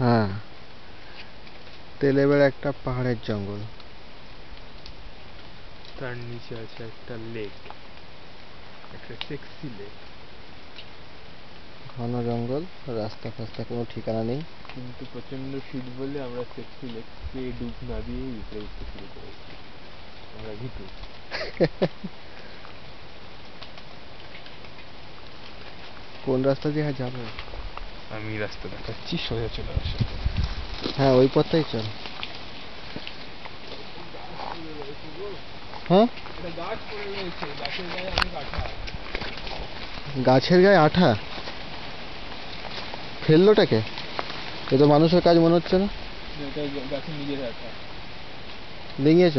হ্যাঁ, তেলেবেড়া একটা পাহাড়ের জঙ্গল, তার নিচে আছে একটা লেক, একটা সেক্সি লেক। ঘন জঙ্গল, রাস্তা ফাস্তা কোনো ঠিকানা নেই। কিন্তু প্রচন্ড শীত বলে আমরা সেক্সি লেকে ডুব না দিয়েই উপরে উঠতে শুরু করেছি। আমরা ভীতু। কোন রাস্তা দিয়ে যাবো? আমি রাস্তা দেখাচ্ছি, সোজা চলে আসো। হ্যাঁ, ওই পথটাই চল। হ্যাঁ, গাছ পড়ে রয়েছে, গাছের গায়ে অনেক আঠা। গাছের গায়ে আঠা? ফেললোটাকে? এ তো মানুষের কাজ মনে হচ্ছে না। এটা গাছের নিজের আঠা। ডিঙিয়েছ?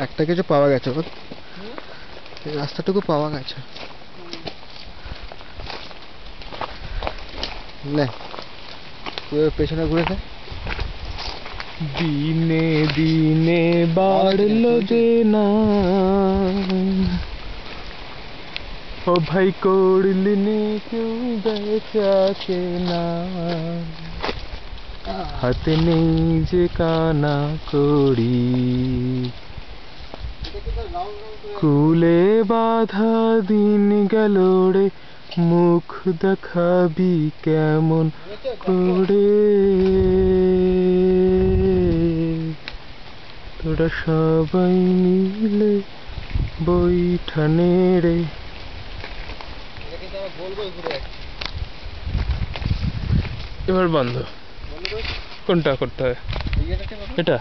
একটা কিছু পাওয়া গেছে, রাস্তাটুকু পাওয়া গেছে। নে, পেছনে ঘুরে খা। দিনে দিনে বাড়লো দেনা, ও ভাই করলি নে কেউ বেচা কেনা, হাতে নেই যে কানা করি, কুলে বাধা দিন গেল রে, মুখ দেখাবি কেমন করে, তোরা সবাই মিলে বৈঠা নেড়ে। এবার বন্ধ। কোনটা করতে হয়? এটা